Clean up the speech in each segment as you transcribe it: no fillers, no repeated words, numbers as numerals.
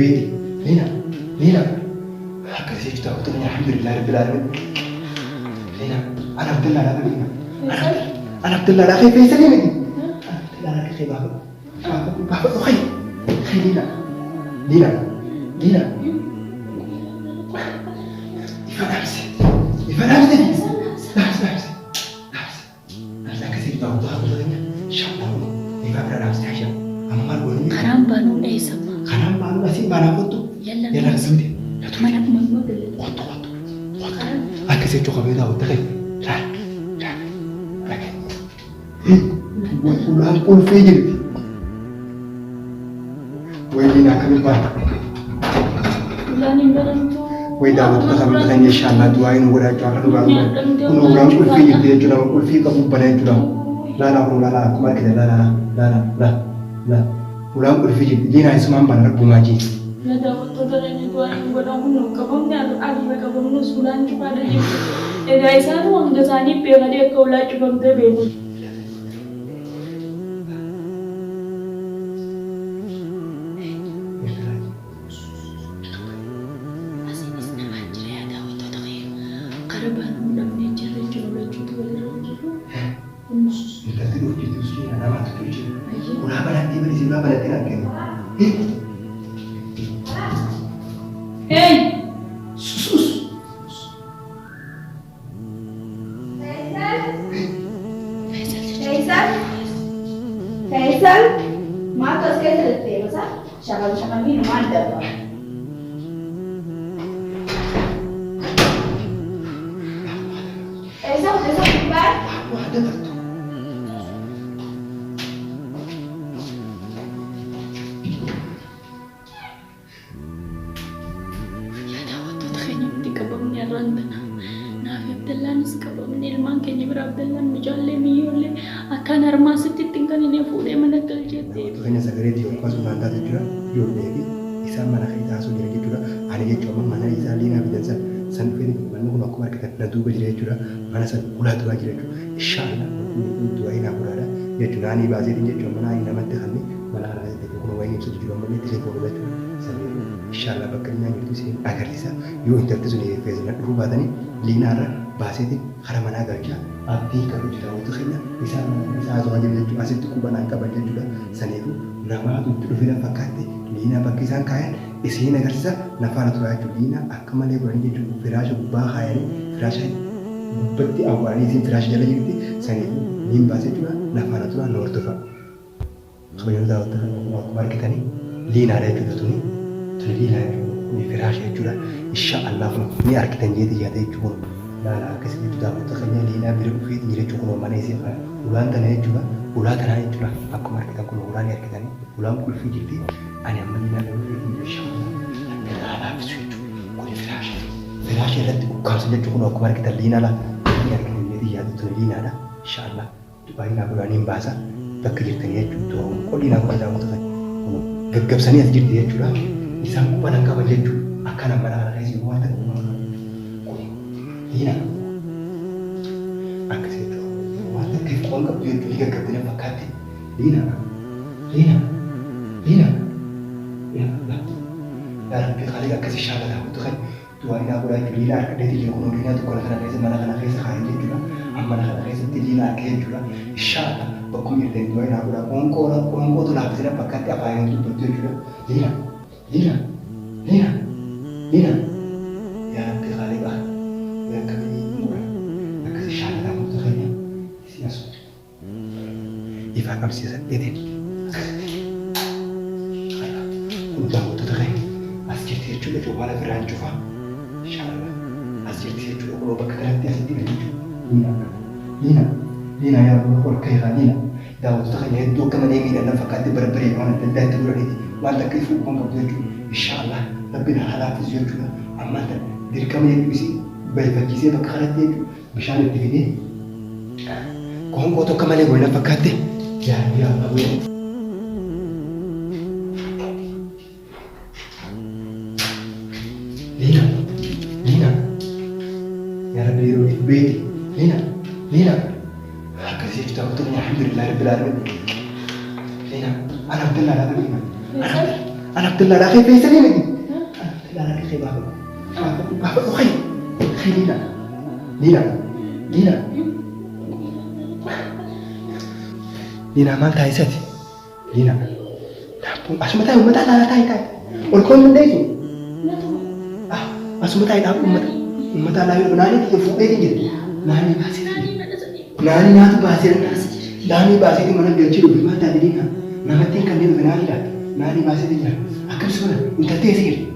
بيتي لينا لينا كذا جبت أقول الحمد لله رب العالمين لينا أنا عبد الله لا بلينا أنا عبد الله لا خي فيصل يمدي أنا عبد الله لا خي بابا خي لينا لينا لينا يفعل أمسي يفعل أمسي لا كذا جبت أقول إن شاء الله يفعل أمسي عشان أما الولد خرام بانو إيسا خرام بانو نسيب بانا فوتو يلا كسودي mana mau beli waktu aku sih coba beda hotel lah lagi buat pulang pun fijil wajib nak lupa pulang barang tu wajib aku tak kami tanya insyaallah doain udah jangan lupa kuno orang pun fijil dia cuma pun fijil kamu pada cuma la kumar kita la pulang pun fijil dia nak semua bandar bungaji ya dapat total ini dua yang buat aku nu kabang ni ada mereka kabang nu sulan cuma ada je guys ada orang dasani pernah dia kau lah cuma tu belu karaban mudah mencari jodoh jodoh Kita tidur di sini, nama tidur. Ulah berhenti di sini, ulah berhenti lagi. Hey, sus. Faisal, माँ तो उसके चलते हैं बसा, शक्ल भी नुमान डरता है। ऐसा बात? Ada betul. akan armas tinggal ini fude mana kerja deh. Tuh hanya segera dia pas nanda tu juga, dia lagi, isa mana kita asal dia juga, ada yang cuma mana isa lina biasa, san firi mana pun aku market nanti tu berjaya juga, mana san ulah tu berjaya juga, insyaallah, tu aina aku ada, ya juga ni bazir ini cuma mana ina mati kami, mana ada itu kalau wain itu juga mana telefon itu juga, san insyaallah bakalnya itu sih agar bisa, yo internet tu ni Facebook rumah tadi, lina ada, bazir itu karena mana kerja. Abdi kalau juga waktu kena bisa azam aja menjadi masih tu kuban angka baca juga saniku nama tu film fakati lina bagi sangkayan isi negara sisa nafana tu aja lina akamane berani juga firash ubah kaya ni firash berarti awal ni sih firash jalan jadi saniku nimba sih juga nafana tu nor tu kan kalau yang tahu tu waktu kita ni lina ada juga tu ni lina ni firash juga insyaallah ni arkitan jadi jadi juga لا كسي تدا متخنيا لينا بيرفيد نيري تكون ما نيسي خا ولان تناي جوا ولا تناي جوا اكو ماركت كل ولان يركدني ولان كل في جدي انا مالينا بيرفيد ان شاء الله انا بسويت كل فراش رد كارس اللي تكون اكو ماركت لينا لا يركدني دي يا تو لينا لا ان شاء الله تباينا بولانين باسا تكجتني تو كلنا كذا متخني ገገብሰኒ አትጅት የቹላ ይሳም ባናንካ በጀቹ አካና መራራ ላይ ሲዋተ Lina, aku sih tu, waktu kita konggap dia tu lihat kerana fakati, Lina, ya, Rabbi kali aku sih syabada, tu kan, tu hari aku lagi Lina, kerana dia kono Lina tu kalau kerana mana kerana kerana hari dia juga, amma kerana kerana tu Lina kerana juga, insyaallah, bakumir dan tu hari aku lagi kongko tu nak sih fakati apa yang tu betul juga, Lina, ya Rabbi kali bah. Ifakam sisa edin. Udah waktu terakhir, asjid dia juga coba lah beran coba. Insyaallah, asjid dia juga kalau berkerak dia sendiri itu. Lina ya Allah kaya Lina. Dah waktu terakhir itu kemana ini dan fakat berberi mana dan tu berani. Mata kaifu kongkap dia juga. Insyaallah, tapi dah halal dia juga. Amal diri kami yang bisa baik bagi saya berkerak dia juga. Bisa lebih ini. Kongkap tu kemana boleh fakat dia. Ya Allah. Lina. Ya Rabbi ruhi baiti. Lina. Aku sih kita betul alhamdulillah rabbil alamin. Lina, ana Abdullah ada Lina. Anak telah rakyat Faisal ini. Anak telah rakyat bapak. Bapak tuh kayak Lina. Lina mal tayo sati. Lina. Asuma tayo tayo. Olkon mo dito. Asuma tayo tapos mata layo nani to fuwe din. Nani basi. Nani na to basi. Nani basi di mana dia cium mata di Lina. Namatin kan dia nani dah. Nani basi dia. Akan semua interte sih.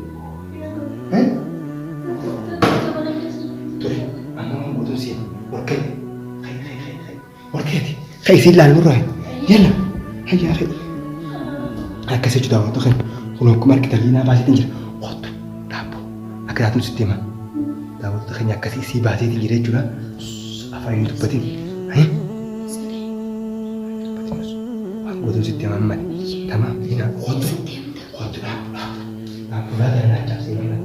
Tuh, anu butuh sih. Orkay. Orkay. Kayak silan murah. Yalla. Hayya akhi. Akase sudah waktu kan. Kalau kemarin kita Lina basi tinggi. Waktu. Dapo. Akhirnya sistema. Dapo tuh hanya kasih si basi tinggi dia juga. Apa yang itu penting? Hah? Butuh sistema aman. Tamam. Lina. Waktu dapo. Dapo lah dah cak sih Lina.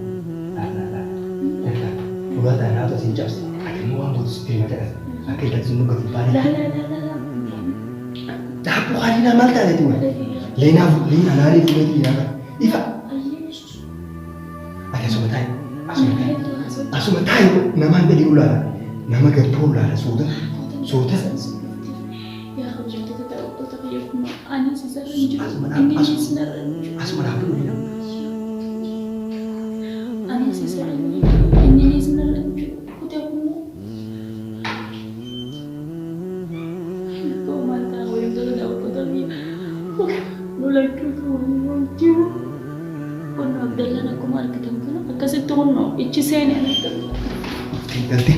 Udah dah atau sih cak sih. Akhirnya mau butuh sistema dah. Akhirnya semua kembali. Dapo kali nama tak ada tu. Lina nari tu dia apa? Ifa. Ada semua tahu nama anda di ular. Nama gertu ular sudah. Ya aku jadi tahu tapi ya ani sisa rancu. Asma apa ni? Ani sisa rancu. Ini senar rancu. Aku tahu. Kau mata aku yang tahu tapi mulai tu rancu. Kono Abdullah nak kumar ketemu kono. Kasi tono ichi sene anak tu. Nanti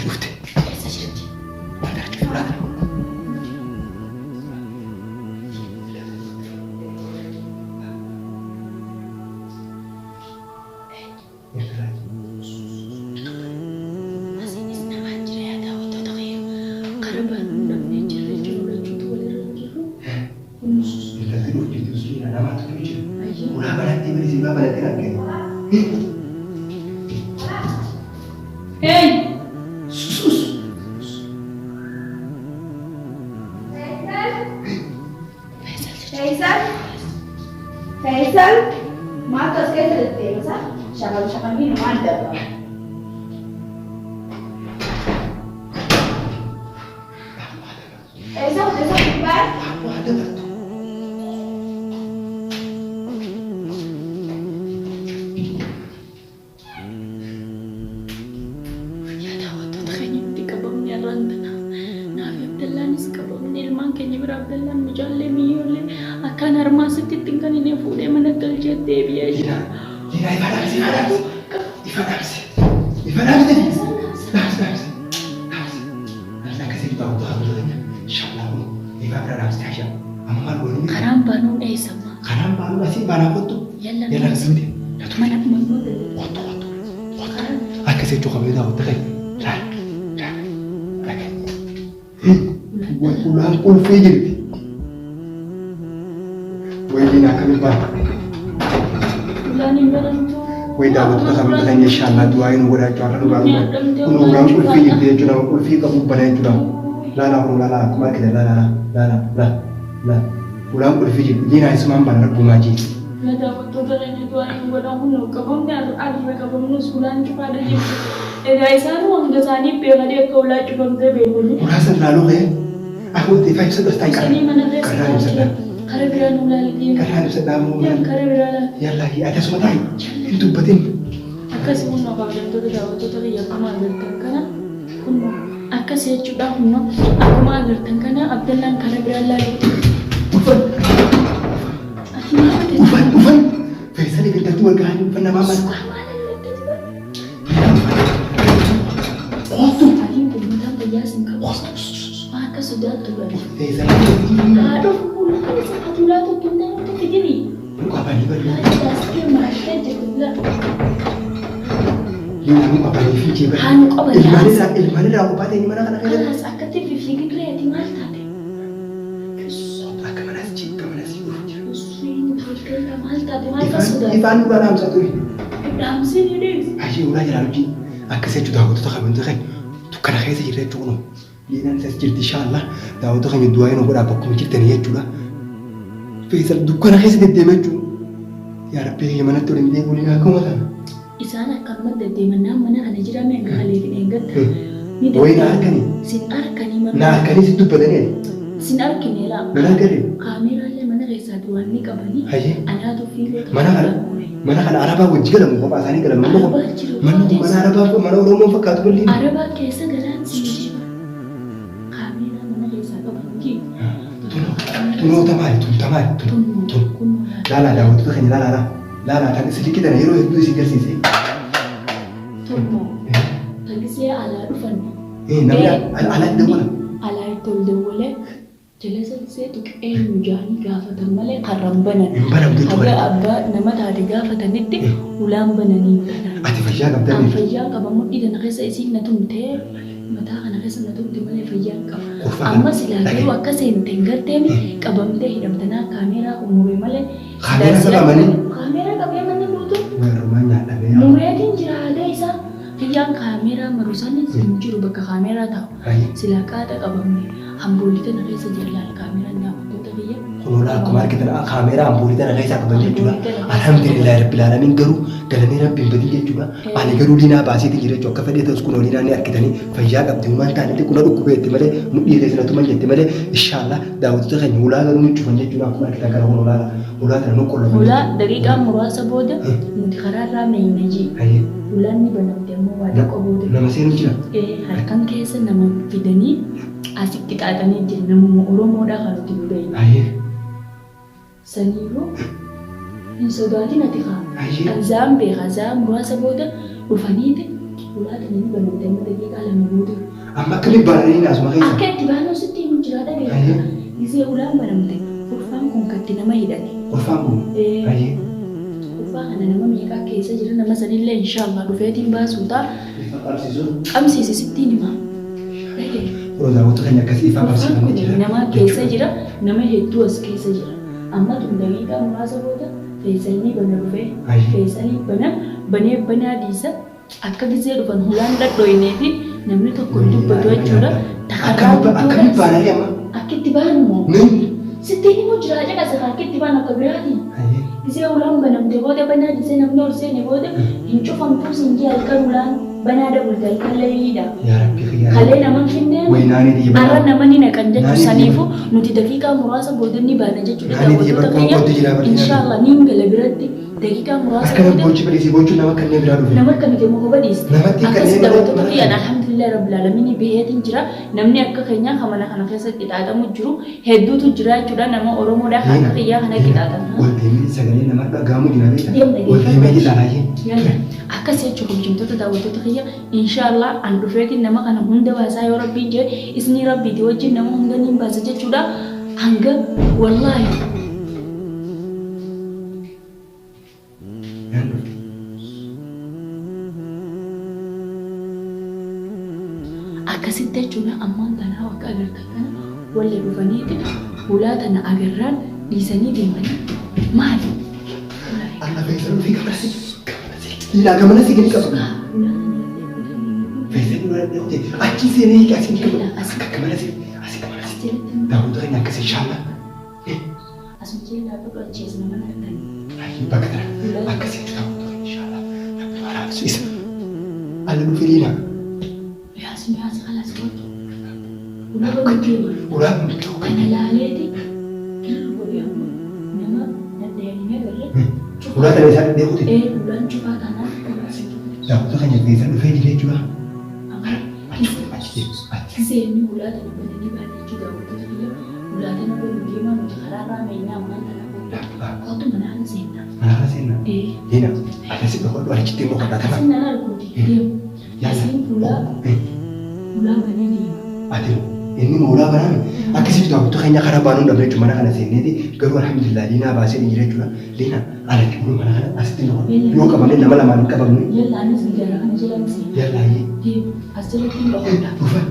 ufte. Hey! Faisal, माँ तो कैसे लगती है बसा? शक्ल भी नुमान डरता है। ऐसा बार? Ada batu. Ya tahu tu taknya di kabang ni rantana. Nabi Abdullah ni sekabang ni ilman kenya berabdullah mujallim yole. Akan armas titingkan ini fude mana kerja debi aja. Lina Karam banun sama. Karam baru masih mana foto? Yalla sudah. Mana mau? Foto. Aku saya cukup beda foto kan. Ulang ulfi jadi. Lina kami bah. Ulang ni baru tu. Dah waktu kami tanya insyaAllah doain udah jualan baru. Ulang ulfi jadi jualan ulfi kamu banyak jualan. Lala kemana kita la. Ulang ulfi jadi. Lina semua banyak bungaji. Ya dah waktu tanya doain udah hunu. Kabang ni ada kabang nu sulan cuba ada je. Guys, anu ang dasani pera dia kau lah cuba kita beli. Urasan lalu kan. Aku tiba sudah stay kan. Sini mana dia? Karena sudah. Karena biar nulal dia. Karena sudah mau. Yang karena biar lah. Ya lagi ada semua tahu. Itu penting. Akas mo na bagay to daw to tali ya kumagartan kana kuno akas ya chuda huno kumagartan kana Abdullah karena biar lah. Ufan. Faisal ni kita tuan kan pernah mama. Maka sudah tua. Aduh, pulang kan satu lalu kita untuk begini. Apa ni baru? Dasar mereka juga. Ini apa ni fiji baru? Anu apa ya? Ilmu dah apa ni mana kan kita? Alas aktif fiji kita ya tinggal tadi. Akan mana sih? Kamu nasi urut. Swing kita mal tadi mal sudah. Ivan dalam satu ni. Dalam sini deh. Asyik ulah jalan uji. Aku saya sudah waktu tu kami tu kan. Tu kerana saya jadi tu no. Ini saya jadi insyaAllah. Dah waktu kami dua yang orang apa kumikir tanya juga. Faisal tu kerana saya jadi macam. Yaa Rabbi kiyya manatti waliin deebi'uu ni akkuma sana. Isaan akkuma deddeemannaa mana kana jirame akka haleetiin eeggatta. Wayii na harkanii. Sin harkanii mana. Na harkanii si dubbatanii. Sin harkine laa. Na harkanii. Kaameraalee mana keessaati waan ni qabanii. Hayyee. Anaatu fiiloo. Mana kana arabaa wajji galamu kophaa isaanii galamu. Mana arabaa mana Oromoo fakkaatu bal'ii. Arabaa keessa galaan si jiba. Kaameraa mana keessaa qabanii. Tunoota maali? Tumta maali? Tun. Laalaa daawwattoota keenya laalaa. Laalaa kan isin liqidana yeroo hedduu isin garsiise. Tummoo. Tagisee alaa dhufanne. Namni alaa itti dawwala. Alaa itti ol dawwale. Jalasa isee tuqee mujaanii gaafatan malee karran banan. Hin banamtu jechuudha. Haga abbaa nama taate gaafatanitti ulaan bananii banan. Ati fayyaa qabda. An fayyaa qaba mudhii kana keessa isiin na tumtee mataa kana keessa na tumte malee fayyaan qaba. Amma silaa garuu akka seente hin garteemi qabamtee hidhamtanaa kaameraa umuree malee. Kaameraa qabamanii. Kaameraa qabee manni guutu. Warrumaan nyaadhamee. Mureetiin jira aadaa isaa. Fayyaan kaameraa maruusanis hin jiru bakka kaameraa ta'u. Silaa qaada qabamne hamboolii tana keessa jira laal kaameraan daawwattoota biyya. Kunuunaa akkuma argitan kaameraa hamboolii tana keessa qaban jechuudha. Alhamdulillah rabbil alamin garuu galanii rabbiin badii jechuudha. Ani garuu diinaa baaseetiin jira jechuudha. Akka fedhee ta'us kunoo diinaa ni argitanii fayyaa qabdi uumaan taanatti kuna dhukkubeetti malee mudhii keessa natuma jetti malee inshaallah daawwattoota keenya ulaa garuu ni cufan jechuudha. Akkuma argitan kana kun ulaa tana nu qollamu. Ulaa daqiiqaa muraasa booda nuti karaarraa meeyinaji. Ulaan ni banamte ammoo waa xiqqoo booda. Nama seenuu jira. Halkan keessa nama fidanii asitti xaaxanii jiru namuma Oromoodhaa kan nuti dhugee. Saniifuu hin sodaatin ati kaa. Azaan beeka azaan muraasa booda dhufaniiti ulaa tana ni banamte amma daqiiqaa lama booda. Amma akkamitti baananii naasuma keessa? Akka itti baanuu sitti himu jira dhageessa. Isee ulaan banamte urfaan kun katti nama hidhate. Urfaan kun? Urfaa kana nama meeqaa keessa jira nama sanillee inshaallah dhufeetiin baasuutaa. Qabsiisi sittiin himaa. Yeroo daawwattoota keenya akkasii ifaa qabsiifamee jira. Nama keessa jira nama hedduu as keessa jira. Amma tun daqiiqaa muraasa booda feesanii bana dhufee feesanii banee banaa dhiisa akka gisee dhufan hulaan dhadhooyineefi namni tokko dubbatu jechuudha. Akkamitti baananii amma? Akkitti baanu moo? Sittiin himuu jira jedhasa akkitti baanu akka biraatiin. Gisee ulaan banamte booda banaa dhiisee namni ol seene booda hin cufamtuu sinjii halkan ulaan banaa dabalte halkan layyiidha. Kalee naman finneen arra namani naqan jechuu saniifu nuti daqiiqaa muraasa booda ni baana jechuudha. Daawwattoota keenya inshaallah niin gala biratti daqiiqaa muraasa booda. Akka bochi badhiisee bochuun nama kanneen biraa dhufe. Nama akka miti muka badhiiste. Akkasii daawwattoota keenya alhamdulillah rabbil alamin biheetiin jira. Namni akka keenyaa kan mana kana keessatti qixaaxamu jiru hedduutu jira jechuudha. Nama Oromoodhaa kan akka kiyyaa kana qixaaxamu. Waldeemee sagalee nama dhaga'amu jira beektaa. Waldeemee jedhaa akkas jechuudha hojjettoota daawwattoota kiyya inshaallah an dhufeetiin nama kana hunda baasaa yoo rabbiin jee isni rabbiiti wajjin nama hunda niin baasa jechuudha hanga wallaahi. Akkasitti jechuudha ammaan tanaa akka agartan kana walli dhufaniiti ulaa tana agarraan dhiisanii deemanii maali? Alla beeksisa fi gabaasii. Ila gamana sih gini kau. Faisal dulu ada hotel. Aci sih ni kasih ni kau. Asik kemana sih? Asik kemana sih? Tahu tu kan yang kasih insyaallah. Asumsi dah tu kalau cheese nama nak. Ayo bagai mana? Kasih tu tahu tu insyaallah. Mana Swiss? Ada lu Firina. Ya sudah sekali sekali. Udah begitu. Udah begitu. Karena lalai ti. Kira boleh apa? Nama nanti yang ini berle. Udah tadi saya dia hotel. Bulan coba tanah. Tahu tu kan yang bisa lu Firina juga. Seni ulah dan benda ni banyak juga betul dia. Ulah dan benda dia mana sekarang mainnya mana nak. Kau tu mana ada sena? Mana ada sena? Ina. Ada sih kau ada kita mau kata apa? Sena aku dia. Ya sih ulah. Ulah benda ni. Ada. Ini mau ulah mana? Aku sih tahu tu hanya karena bangun dah cuma nak ada sena ni. Garu alhamdulillah Lina bahasa ni jadi juga. Lina ada di mana ada asli no. Yo kamu ni nama lama nak bangun. Ya lana sejarah kan jalan sih. Ya lagi. Dia asal itu loh. Bukan.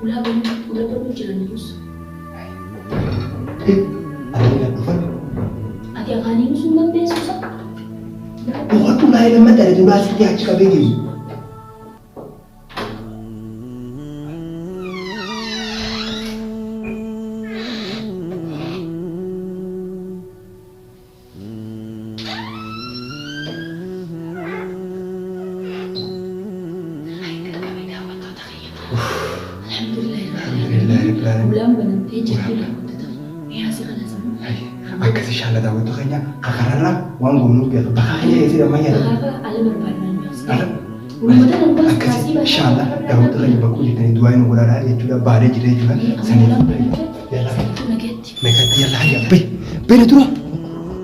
Ulah baru jalan terus. Ada yang bukan? Ada yang kali ini sudah deh susah. Oh, tu lain nama dari durasi dia cakap begini. Alhamdulillah rabbil alamin. Bulan banantee jirtu daawwattata. Miyaa si kana sammuu. Akkasi shaalla daawwattu keenya kakararraa waan goonuu beeku. Bakka keenya eessi dhamma yaada. Bakka ala barbaadnaan miyaa. Ala. Uummata nan baas Akkasi baasii shaalla daawwattu keenya bakkuu jettanii du'aa inni godhaadhaa jechuudha. Baadee jiree jechuudha. Sanii Ammoo yalla nageetti. nagatti yalla hayya. Bee na dura.